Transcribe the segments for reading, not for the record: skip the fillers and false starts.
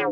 Hi,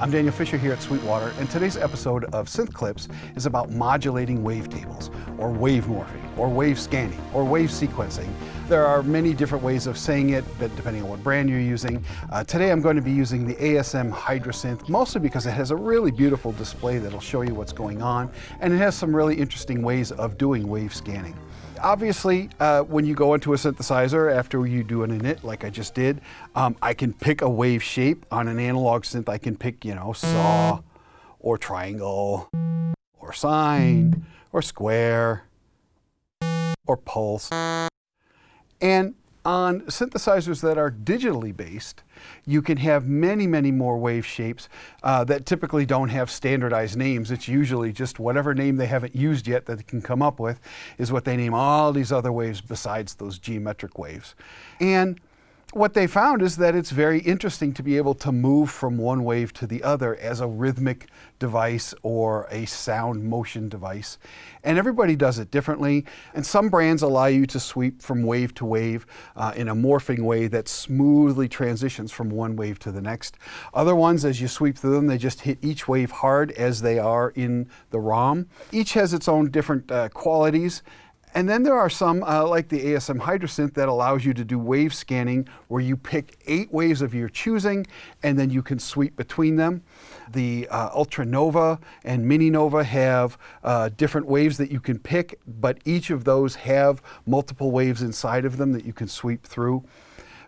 I'm Daniel Fisher here at Sweetwater, and today's episode of Synth Clips is about modulating wavetables, or wave morphing, or wave scanning, or wave sequencing. There are many different ways of saying it, but depending on what brand you're using. Today I'm going to be using the ASM Hydrasynth, mostly because it has a really beautiful display that'll show you what's going on, and it has some really interesting ways of doing wave scanning. Obviously, when you go into a synthesizer after you do an init like I just did, I can pick a wave shape. On an analog synth, I can pick, saw, or triangle, or sine, or square, or pulse. And on synthesizers that are digitally based, you can have many, many more wave shapes that typically don't have standardized names. It's usually just whatever name they haven't used yet that they can come up with is what they name all these other waves besides those geometric waves. And what they found is that it's very interesting to be able to move from one wave to the other as a rhythmic device or a sound motion device. And everybody does it differently. And some brands allow you to sweep from wave to wave in a morphing way that smoothly transitions from one wave to the next. Other ones, as you sweep through them, they just hit each wave hard as they are in the ROM. Each has its own different qualities. And then there are some, like the ASM Hydrasynth, that allows you to do wave scanning where you pick 8 waves of your choosing and then you can sweep between them. The Ultra Nova and Mini Nova have different waves that you can pick, but each of those have multiple waves inside of them that you can sweep through.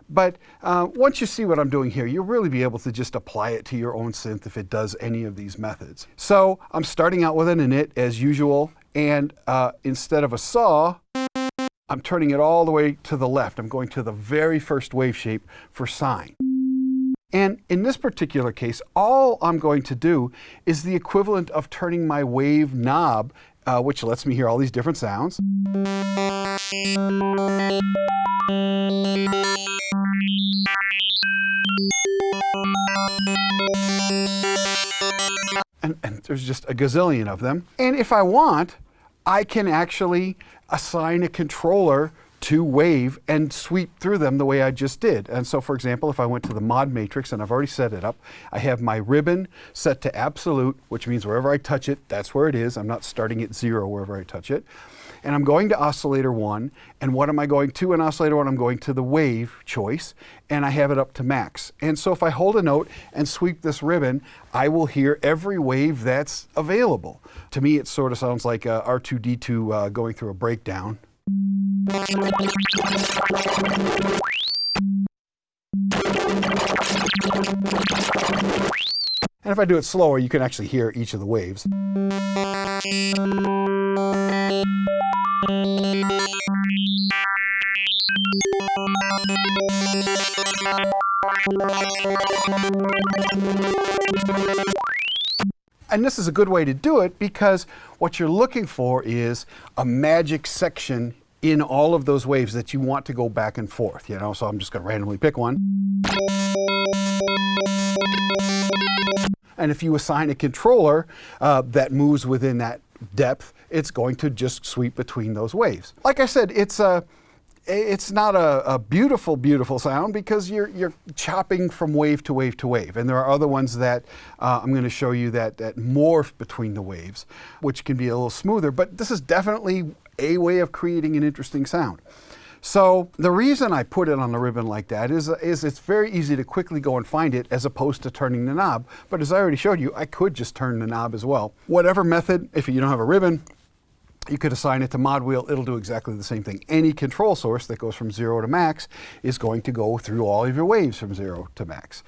But once you see what I'm doing here, you'll really be able to just apply it to your own synth if it does any of these methods. So I'm starting out with an init as usual, and instead of a saw, I'm turning it all the way to the left. I'm going to the very first wave shape for sine. And in this particular case, all I'm going to do is the equivalent of turning my wave knob, which lets me hear all these different sounds. And there's just a gazillion of them. And if I want, I can actually assign a controller to wave and sweep through them the way I just did. And so, for example, if I went to the mod matrix, and I've already set it up, I have my ribbon set to absolute, which means wherever I touch it, that's where it is. I'm not starting at 0 wherever I touch it. And I'm going to oscillator 1, and what am I going to in oscillator 1? I'm going to the wave choice, and I have it up to max. And so if I hold a note and sweep this ribbon, I will hear every wave that's available. To me, it sort of sounds like R2-D2 going through a breakdown. And if I do it slower, you can actually hear each of the waves. And this is a good way to do it because what you're looking for is a magic section in all of those waves that you want to go back and forth, so I'm just going to randomly pick one. And if you assign a controller that moves within that depth, it's going to just sweep between those waves. Like I said, it's not a beautiful, beautiful sound because you're chopping from wave to wave to wave. And there are other ones that I'm going to show you that morph between the waves, which can be a little smoother. But this is definitely a way of creating an interesting sound. So the reason I put it on the ribbon like that is it's very easy to quickly go and find it as opposed to turning the knob. But as I already showed you, I could just turn the knob as well. Whatever method, if you don't have a ribbon, you could assign it to mod wheel. It'll do exactly the same thing. Any control source that goes from 0 to max is going to go through all of your waves from 0 to max.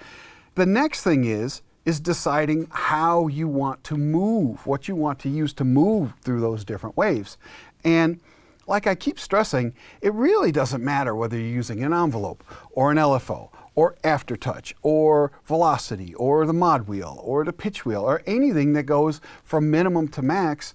The next thing is deciding how you want to move, what you want to use to move through those different waves. And like I keep stressing, it really doesn't matter whether you're using an envelope or an LFO or aftertouch or velocity or the mod wheel or the pitch wheel or anything that goes from minimum to max.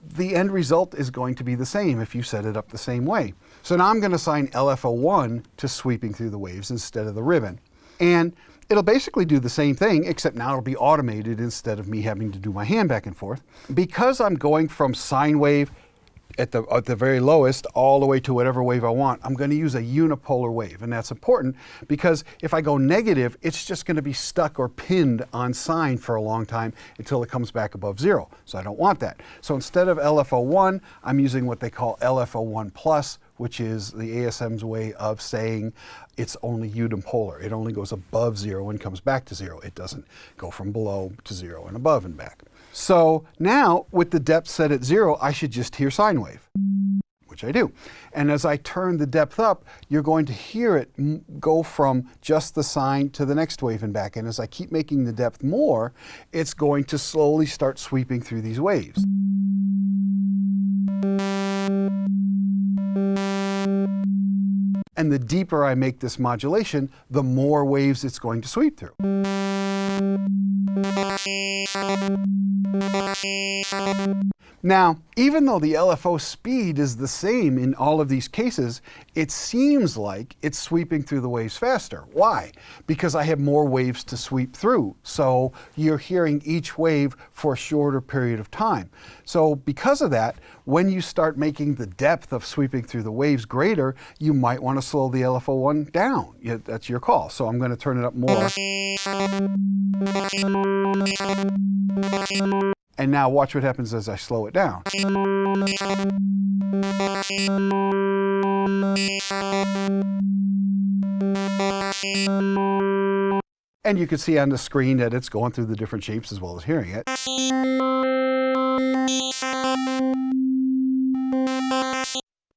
The end result is going to be the same if you set it up the same way. So now I'm going to assign LFO1 to sweeping through the waves instead of the ribbon. And it'll basically do the same thing, except now it'll be automated instead of me having to do my hand back and forth. Because I'm going from sine wave at the very lowest all the way to whatever wave I want, I'm going to use a unipolar wave. And that's important because if I go negative, it's just going to be stuck or pinned on sine for a long time until it comes back above 0. So I don't want that. So instead of LFO1, I'm using what they call LFO1 plus, which is the ASM's way of saying it's only unipolar. It only goes above 0 and comes back to 0. It doesn't go from below to 0 and above and back. So now, with the depth set at 0, I should just hear sine wave, which I do. And as I turn the depth up, you're going to hear it go from just the sine to the next wave and back. And as I keep making the depth more, it's going to slowly start sweeping through these waves. And the deeper I make this modulation, the more waves it's going to sweep through. Now, even though the LFO speed is the same in all of these cases, it seems like it's sweeping through the waves faster. Why? Because I have more waves to sweep through. So you're hearing each wave for a shorter period of time. So because of that, when you start making the depth of sweeping through the waves greater, you might want to slow the LFO1 down. That's your call. So I'm going to turn it up more. And now watch what happens as I slow it down. And you can see on the screen that it's going through the different shapes as well as hearing it.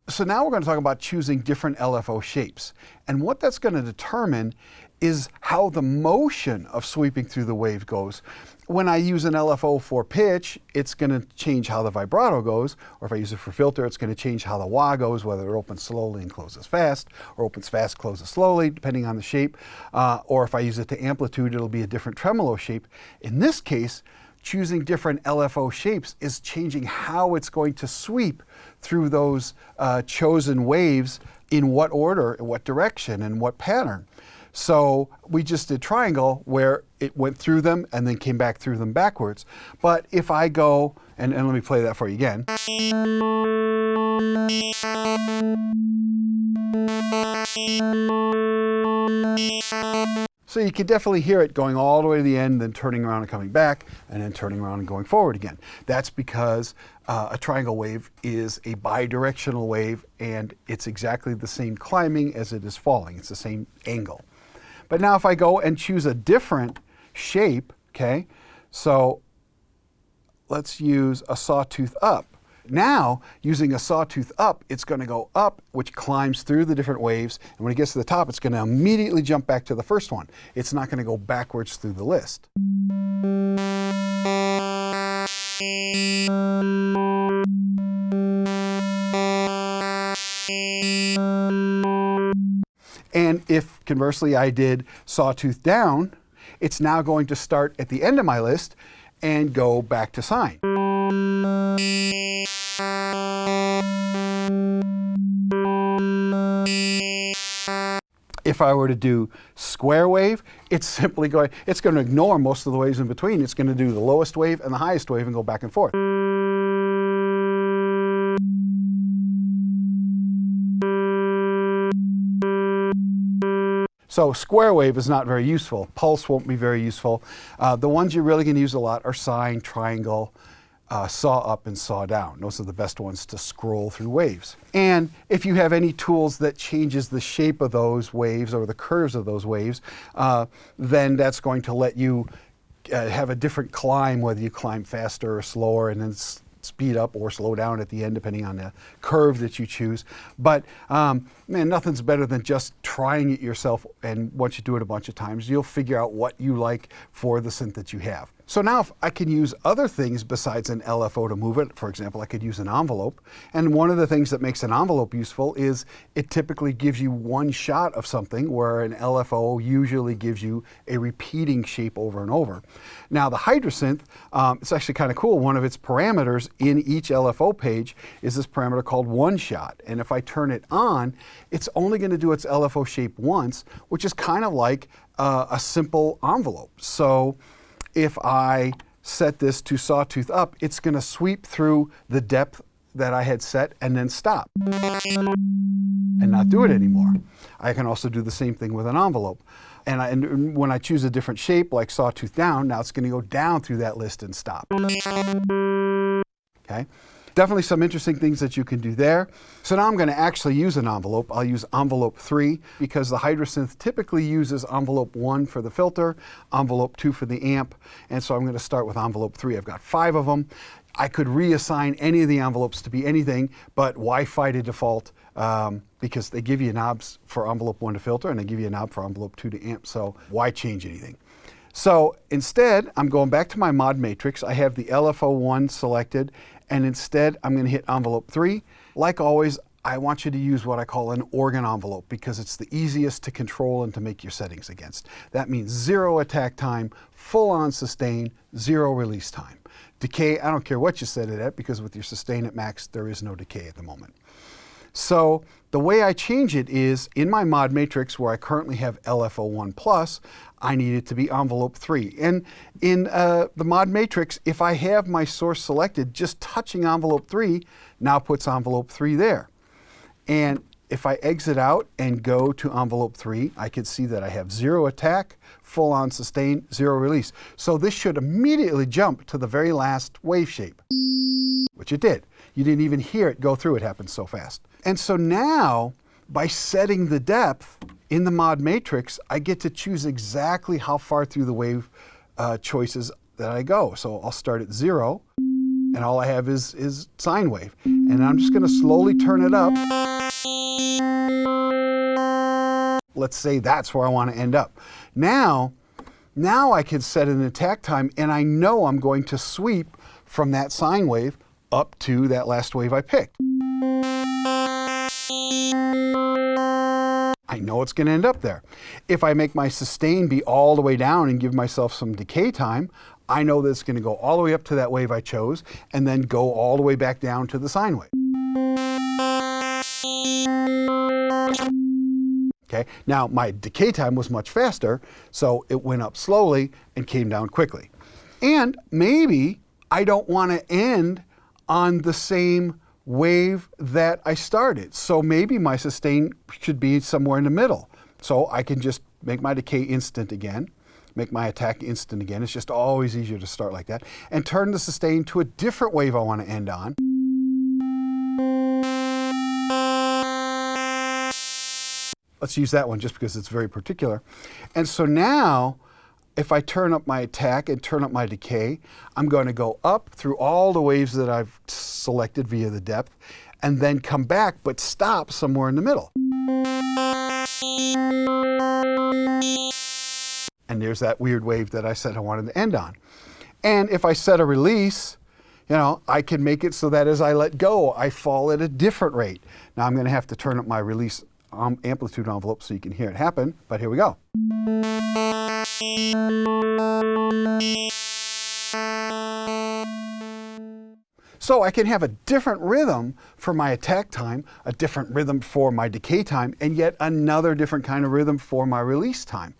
So now we're going to talk about choosing different LFO shapes. And what that's going to determine is how the motion of sweeping through the wave goes. When I use an LFO for pitch, it's going to change how the vibrato goes. Or if I use it for filter, it's going to change how the wah goes, whether it opens slowly and closes fast, or opens fast, closes slowly, depending on the shape. Or if I use it to amplitude, it'll be a different tremolo shape. In this case, choosing different LFO shapes is changing how it's going to sweep through those chosen waves, in what order, in what direction, and what pattern. So we just did triangle where it went through them and then came back through them backwards. But if I go, and let me play that for you again. So you can definitely hear it going all the way to the end, then turning around and coming back, and then turning around and going forward again. That's because a triangle wave is a bidirectional wave, and it's exactly the same climbing as it is falling. It's the same angle. But now if I go and choose a different shape, okay, so let's use a sawtooth up. Now, using a sawtooth up, it's going to go up, which climbs through the different waves, and when it gets to the top, it's going to immediately jump back to the first one. It's not going to go backwards through the list. And if, conversely, I did sawtooth down, it's now going to start at the end of my list and go back to sine. If I were to do square wave, it's simply going to ignore most of the waves in between. It's going to do the lowest wave and the highest wave and go back and forth. So square wave is not very useful. Pulse won't be very useful. The ones you're really going to use a lot are sine, triangle, saw up, and saw down. Those are the best ones to scroll through waves. And if you have any tools that changes the shape of those waves or the curves of those waves, then that's going to let you have a different climb, whether you climb faster or slower, and then speed up or slow down at the end, depending on the curve that you choose. But man, nothing's better than just trying it yourself, and once you do it a bunch of times, you'll figure out what you like for the synth that you have. So now if I can use other things besides an LFO to move it, for example, I could use an envelope. And one of the things that makes an envelope useful is it typically gives you one shot of something, where an LFO usually gives you a repeating shape over and over. Now the Hydrasynth, it's actually kind of cool. One of its parameters in each LFO page is this parameter called one shot. And if I turn it on, it's only going to do its LFO shape once, which is kind of like a simple envelope. So if I set this to sawtooth up, it's going to sweep through the depth that I had set and then stop and not do it anymore. I can also do the same thing with an envelope. And when I choose a different shape, like sawtooth down, now it's going to go down through that list and stop. Okay? Definitely some interesting things that you can do there. So now I'm going to actually use an envelope. I'll use envelope 3 because the Hydrasynth typically uses envelope 1 for the filter, envelope 2 for the amp, and so I'm going to start with envelope 3. I've got 5 of them. I could reassign any of the envelopes to be anything, but Wi-Fi to default because they give you knobs for envelope 1 to filter and they give you a knob for envelope 2 to amp, so why change anything? So instead, I'm going back to my mod matrix. I have the LFO1 selected, and instead I'm going to hit envelope 3. Like always, I want you to use what I call an organ envelope because it's the easiest to control and to make your settings against. That means 0 attack time, full on sustain, 0 release time. Decay, I don't care what you set it at because with your sustain at max, there is no decay at the moment. So the way I change it is in my mod matrix where I currently have LFO1 plus, I need it to be envelope 3. And in the mod matrix, if I have my source selected, just touching envelope 3 now puts envelope 3 there. And if I exit out and go to envelope 3, I can see that I have 0 attack, full on sustain, 0 release. So this should immediately jump to the very last wave shape, which it did. You didn't even hear it go through, it happened so fast. And so now, by setting the depth in the mod matrix, I get to choose exactly how far through the wave choices that I go. So I'll start at 0, and all I have is sine wave. And I'm just going to slowly turn it up. Let's say that's where I want to end up. Now I can set an attack time, and I know I'm going to sweep from that sine wave up to that last wave I picked. I know it's going to end up there. If I make my sustain be all the way down and give myself some decay time, I know that it's going to go all the way up to that wave I chose and then go all the way back down to the sine wave. Okay, now my decay time was much faster, so it went up slowly and came down quickly. And maybe I don't want to end on the same wave that I started. So maybe my sustain should be somewhere in the middle. So I can just make my decay instant again, make my attack instant again. It's just always easier to start like that. And turn the sustain to a different wave I want to end on. Let's use that one just because it's very particular. And so now, if I turn up my attack and turn up my decay, I'm going to go up through all the waves that I've selected via the depth, and then come back, but stop somewhere in the middle. And there's that weird wave that I said I wanted to end on. And if I set a release, you know, I can make it so that as I let go, I fall at a different rate. Now I'm going to have to turn up my release amplitude envelope so you can hear it happen, but here we go. So I can have a different rhythm for my attack time, a different rhythm for my decay time, and yet another different kind of rhythm for my release time,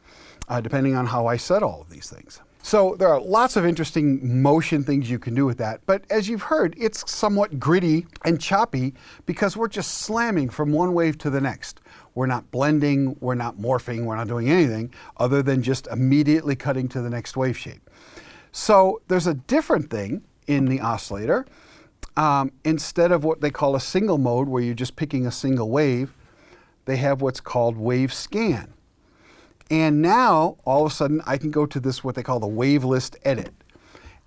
depending on how I set all of these things. So there are lots of interesting motion things you can do with that, but as you've heard, it's somewhat gritty and choppy because we're just slamming from one wave to the next. We're not blending, we're not morphing, we're not doing anything other than just immediately cutting to the next wave shape. So there's a different thing in the oscillator. Instead of what they call a single mode, where you're just picking a single wave, they have what's called wave scan. And now, all of a sudden, I can go to this, what they call the wave list edit.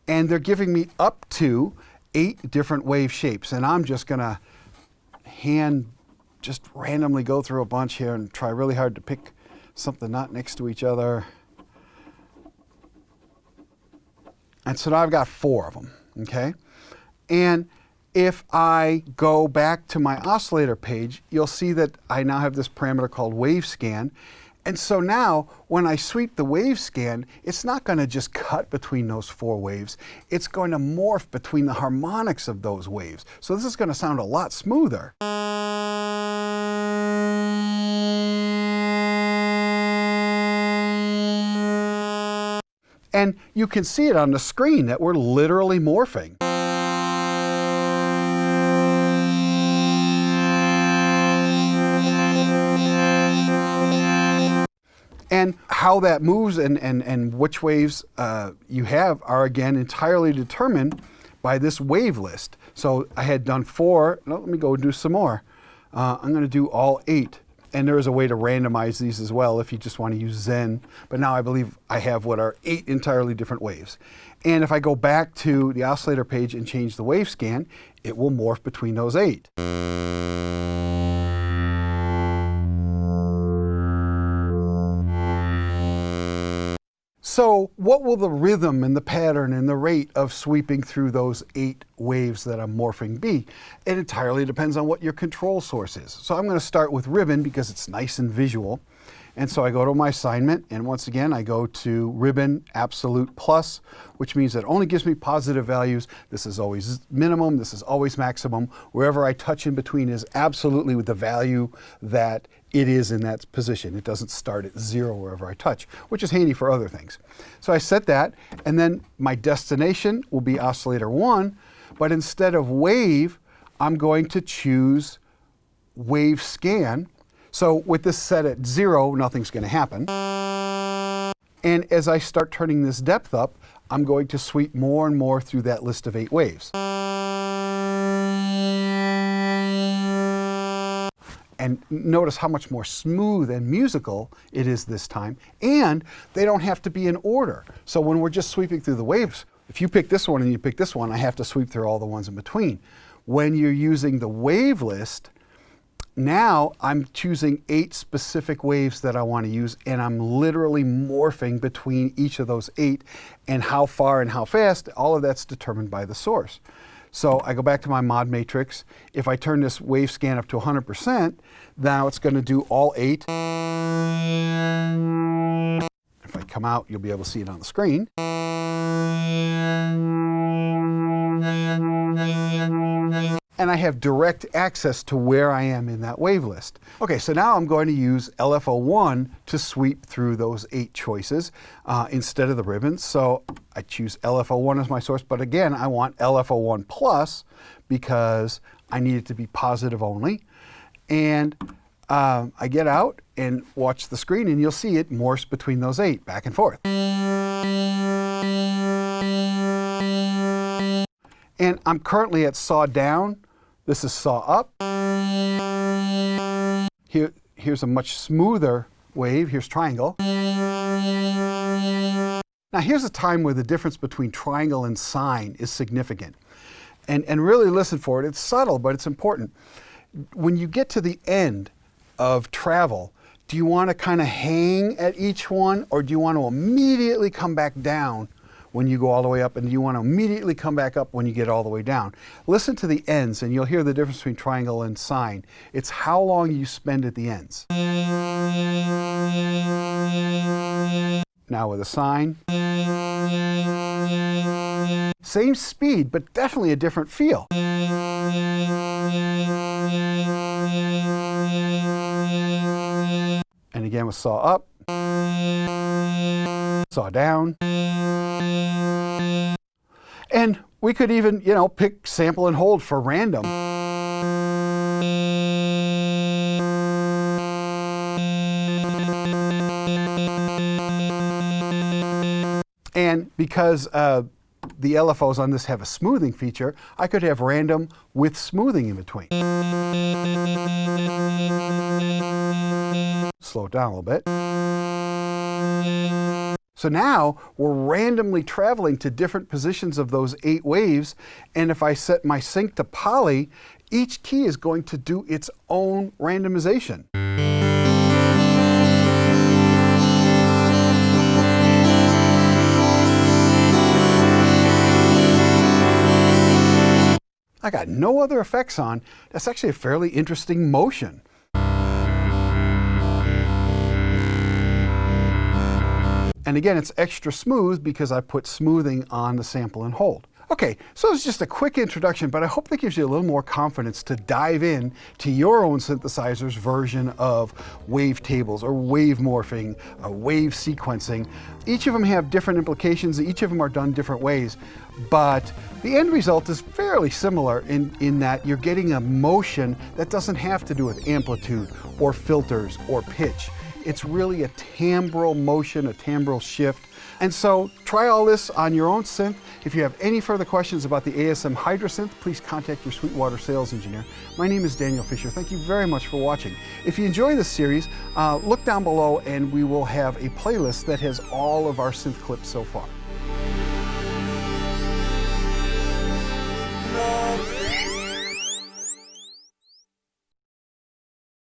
And they're giving me up to 8 different wave shapes. And I'm just going to just randomly go through a bunch here and try really hard to pick something not next to each other. And so now I've got 4 of them, okay? And if I go back to my oscillator page, you'll see that I now have this parameter called wave scan. And so now, when I sweep the wave scan, it's not going to just cut between those 4 waves. It's going to morph between the harmonics of those waves. So this is going to sound a lot smoother. And you can see it on the screen that we're literally morphing. And how that moves and which waves you have are, again, entirely determined by this wave list. So I had done 4. Now let me go do some more. I'm going to do all 8. And there is a way to randomize these as well if you just want to use Zen. But now I believe I have what are 8 entirely different waves. And if I go back to the oscillator page and change the wave scan, it will morph between those 8. So what will the rhythm and the pattern and the rate of sweeping through those 8 waves that I'm morphing be? It entirely depends on what your control source is. So I'm going to start with ribbon because it's nice and visual. And so I go to my assignment, and once again I go to ribbon absolute plus, which means it only gives me positive values. This is always minimum, this is always maximum. Wherever I touch in between is absolutely with the value that it is in that position. It doesn't start at 0 wherever I touch, which is handy for other things. So I set that, and then my destination will be oscillator 1, but instead of wave, I'm going to choose wave scan. So with this set at 0, nothing's going to happen. And as I start turning this depth up, I'm going to sweep more and more through that list of 8 waves. And notice how much more smooth and musical it is this time. And they don't have to be in order. So when we're just sweeping through the waves, if you pick this one and you pick this one, I have to sweep through all the ones in between. When you're using the wave list, now I'm choosing 8 specific waves that I want to use, and I'm literally morphing between each of those 8, and how far and how fast, all of that's determined by the source. So I go back to my mod matrix. If I turn this wave scan up to 100%, now it's going to do all 8. If I come out, you'll be able to see it on the screen. And I have direct access to where I am in that wave list. Okay, so now I'm going to use LFO1 to sweep through those 8 choices instead of the ribbons. So I choose LFO1 as my source, but again, I want LFO1 plus because I need it to be positive only. And I get out and watch the screen, and you'll see it morphs between those 8, back and forth. And I'm currently at saw down. This is saw up. Here's a much smoother wave. Here's triangle. Now here's a time where the difference between triangle and sine is significant. And really listen for it. It's subtle, but it's important. When you get to the end of travel, do you want to kind of hang at each one, or do you want to immediately come back down when you go all the way up, and you want to immediately come back up when you get all the way down? Listen to the ends, and you'll hear the difference between triangle and sine. It's how long you spend at the ends. Now with a sine. Same speed, but definitely a different feel. And again with saw up, saw down. And we could even, pick sample and hold for random. And because the LFOs on this have a smoothing feature, I could have random with smoothing in between. Slow it down a little bit. So now we're randomly traveling to different positions of those 8 waves, and if I set my sync to poly, each key is going to do its own randomization. I got no other effects on. That's actually a fairly interesting motion. And again, it's extra smooth because I put smoothing on the sample and hold. Okay, so it's just a quick introduction, but I hope that gives you a little more confidence to dive in to your own synthesizer's version of wavetables or wave morphing, or wave sequencing. Each of them have different implications, each of them are done different ways, but the end result is fairly similar in that you're getting a motion that doesn't have to do with amplitude or filters or pitch. It's really a timbral motion, a timbral shift. And so try all this on your own synth. If you have any further questions about the ASM Hydrasynth, please contact your Sweetwater sales engineer. My name is Daniel Fisher. Thank you very much for watching. If you enjoy this series, look down below and we will have a playlist that has all of our synth clips so far.